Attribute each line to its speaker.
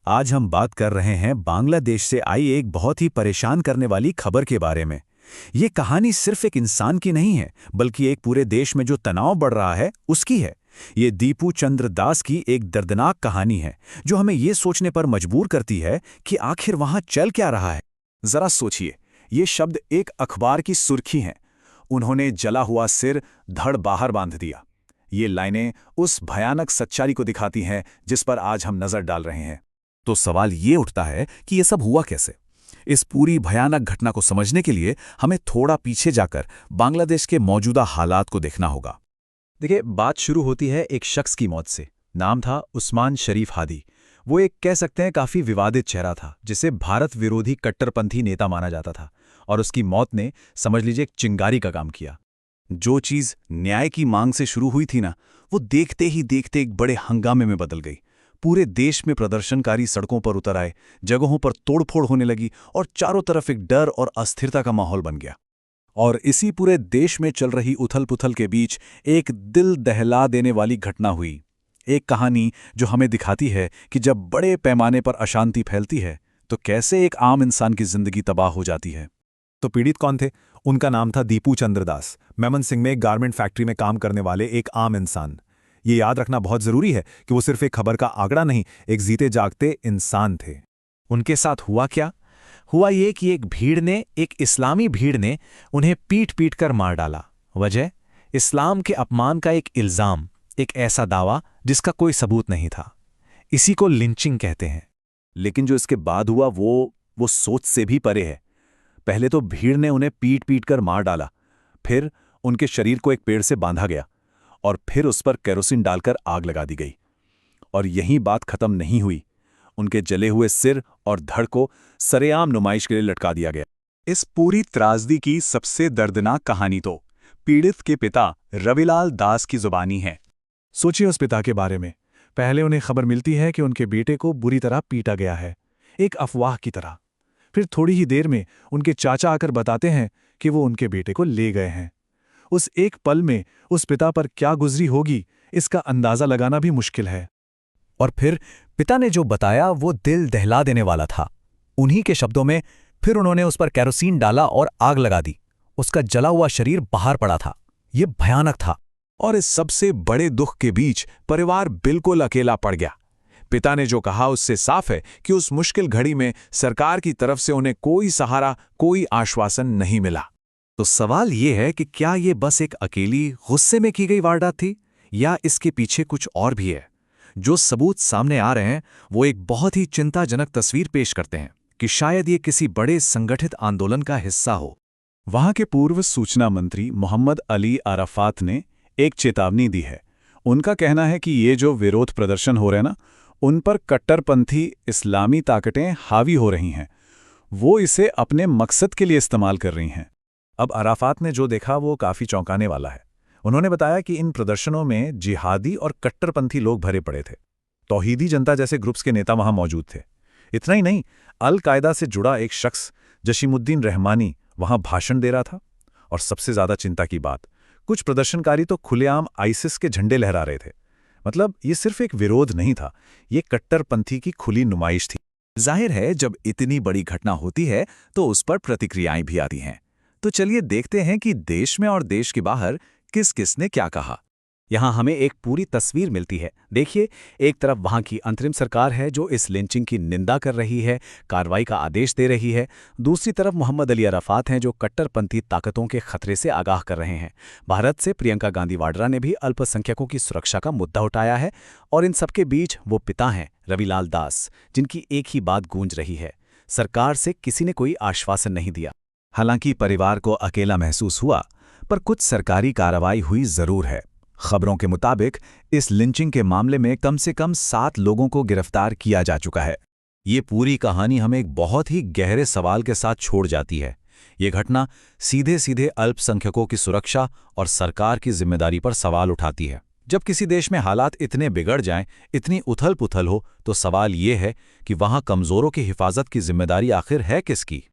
Speaker 1: आज हम बात कर रहे हैं बांग्लादेश से आई एक बहुत ही परेशान करने वाली खबर के बारे में। ये कहानी सिर्फ एक इंसान की नहीं है, बल्कि एक पूरे देश में जो तनाव बढ़ रहा है उसकी है। ये दीपू चंद्र दास की एक दर्दनाक कहानी है, जो हमें ये सोचने पर मजबूर करती है कि आखिर वहां चल क्या रहा है। जरा सोचिए, ये शब्द एक अखबार की सुर्खी हैं। उन्होंने जला हुआ सिर धड़ बाहर बांध दिया। ये लाइनें उस भयानक सच्चाई को दिखाती हैं जिस पर आज हम नजर डाल रहे हैं। तो सवाल ये उठता है कि ये सब हुआ कैसे। इस पूरी भयानक घटना को समझने के लिए हमें थोड़ा पीछे जाकर बांग्लादेश के मौजूदा हालात को देखना होगा।
Speaker 2: देखिए, बात शुरू होती है एक शख्स की मौत से। नाम था उस्मान शरीफ हादी। वो एक कह सकते हैं काफी विवादित चेहरा था, जिसे भारत विरोधी कट्टरपंथी नेता माना जाता था। और उसकी मौत ने, समझ लीजिए, एक चिंगारी का काम किया।
Speaker 1: जो चीज न्याय की मांग से शुरू हुई थी ना, वो देखते ही देखते एक बड़े हंगामे में बदल गई। पूरे देश में प्रदर्शनकारी सड़कों पर उतर आए, जगहों पर तोड़फोड़ होने लगी और चारों तरफ एक डर और अस्थिरता का माहौल बन गया। और इसी पूरे देश में चल रही उथल-पुथल के बीच एक दिल दहला देने वाली घटना हुई। एक कहानी जो हमें दिखाती है कि जब बड़े पैमाने पर अशांति फैलती है तो कैसे एक आम इंसान की जिंदगी तबाह हो जाती है।
Speaker 2: तो पीड़ित कौन थे? उनका नाम था दीपू चंद्र दास। मेमनसिंह में एक गारमेंट फैक्ट्री में काम करने वाले एक आम इंसान। ये याद रखना बहुत जरूरी है कि वो सिर्फ एक खबर का आंकड़ा नहीं, एक जीते जागते इंसान थे।
Speaker 3: उनके साथ हुआ क्या? हुआ ये कि एक इस्लामी भीड़ ने उन्हें पीट पीट कर मार डाला। वजह? इस्लाम के अपमान का एक इल्जाम, एक ऐसा दावा जिसका कोई सबूत नहीं था। इसी को लिंचिंग कहते हैं।
Speaker 1: लेकिन जो इसके बाद हुआ वो सोच से भी परे है। पहले तो भीड़ ने उन्हें पीट पीट कर मार डाला, फिर उनके शरीर को एक पेड़ से बांधा गया और फिर उस पर केरोसिन डालकर आग लगा दी गई। और यहीं बात खत्म नहीं हुई। उनके जले हुए सिर और धड़ को सरेआम नुमाइश के लिए लटका दिया गया।
Speaker 2: इस पूरी त्रासदी की सबसे दर्दनाक कहानी तो पीड़ित के पिता रविलाल दास की जुबानी है। सोचिए उस पिता के बारे में। पहले उन्हें खबर मिलती है कि उनके बेटे को बुरी तरह पीटा गया है, एक अफवाह की तरह। फिर थोड़ी ही देर में उनके चाचा आकर बताते हैं कि वो उनके बेटे को ले गए हैं। उस एक पल में उस पिता पर क्या गुजरी होगी, इसका अंदाजा लगाना भी मुश्किल है।
Speaker 3: और फिर पिता ने जो बताया वो दिल दहला देने वाला था। उन्हीं के शब्दों में, फिर उन्होंने उस पर केरोसिन डाला और आग लगा दी। उसका जला हुआ शरीर बाहर पड़ा था। ये भयानक था।
Speaker 2: और इस सबसे बड़े दुख के बीच परिवार बिल्कुल अकेला पड़ गया। पिता ने जो कहा उससे साफ है कि उस मुश्किल घड़ी में सरकार की तरफ से उन्हें कोई सहारा, कोई आश्वासन नहीं मिला।
Speaker 3: तो सवाल ये है कि क्या ये बस एक अकेली गुस्से में की गई वारदात थी, या इसके पीछे कुछ और भी है? जो सबूत सामने आ रहे हैं वो एक बहुत ही चिंताजनक तस्वीर पेश करते हैं कि शायद ये किसी बड़े संगठित आंदोलन का हिस्सा हो।
Speaker 2: वहां के पूर्व सूचना मंत्री मोहम्मद अली अराफात ने एक चेतावनी दी है। उनका कहना है कि ये जो विरोध प्रदर्शन हो रहे हैं ना, उन पर कट्टरपंथी इस्लामी ताकतें हावी हो रही हैं। वो इसे अपने मकसद के लिए इस्तेमाल कर रही हैं।
Speaker 1: अब अराफात ने जो देखा वो काफी चौंकाने वाला है। उन्होंने बताया कि इन प्रदर्शनों में जिहादी और कट्टरपंथी लोग भरे पड़े थे। तौहीदी जनता जैसे ग्रुप्स के नेता वहां मौजूद थे। इतना ही नहीं, अल कायदा से जुड़ा एक शख्स जशीमुद्दीन रहमानी वहां भाषण दे रहा था। और सबसे ज्यादा चिंता की बात, कुछ प्रदर्शनकारी तो खुलेआम आईसिस के झंडे लहरा रहे थे। मतलब ये सिर्फ एक विरोध नहीं था, ये कट्टरपंथी की खुली नुमाइश थी। जाहिर है, जब इतनी बड़ी घटना होती है तो उस पर प्रतिक्रियाएं भी आती हैं। तो चलिए देखते हैं कि देश में और देश के बाहर किस किस ने क्या कहा। यहाँ हमें एक पूरी तस्वीर मिलती है। देखिए, एक तरफ वहाँ की अंतरिम सरकार है जो इस लिंचिंग की निंदा कर रही है, कार्रवाई का आदेश दे रही है। दूसरी तरफ मोहम्मद अली अराफात हैं जो कट्टरपंथी ताकतों के खतरे से आगाह कर रहे हैं। भारत से प्रियंका गांधी वाड्रा ने भी अल्पसंख्यकों की सुरक्षा का मुद्दा उठाया है। और इन सबके बीच वो पिता हैं रविलाल दास, जिनकी एक ही बात गूंज रही है, सरकार से किसी ने कोई आश्वासन नहीं दिया। हालांकि परिवार को अकेला महसूस हुआ, पर कुछ सरकारी कार्रवाई हुई जरूर है। खबरों के मुताबिक इस लिंचिंग के मामले में कम से कम 7 लोगों को गिरफ्तार किया जा चुका है। ये पूरी कहानी हमें एक बहुत ही गहरे सवाल के साथ छोड़ जाती है। ये घटना सीधे सीधे अल्पसंख्यकों की सुरक्षा और सरकार की जिम्मेदारी पर सवाल उठाती है। जब किसी देश में हालात इतने बिगड़ जाएं, इतनी उथल पुथल हो, तो सवाल ये है कि वहां कमजोरों की हिफाजत की जिम्मेदारी आखिर है किसकी?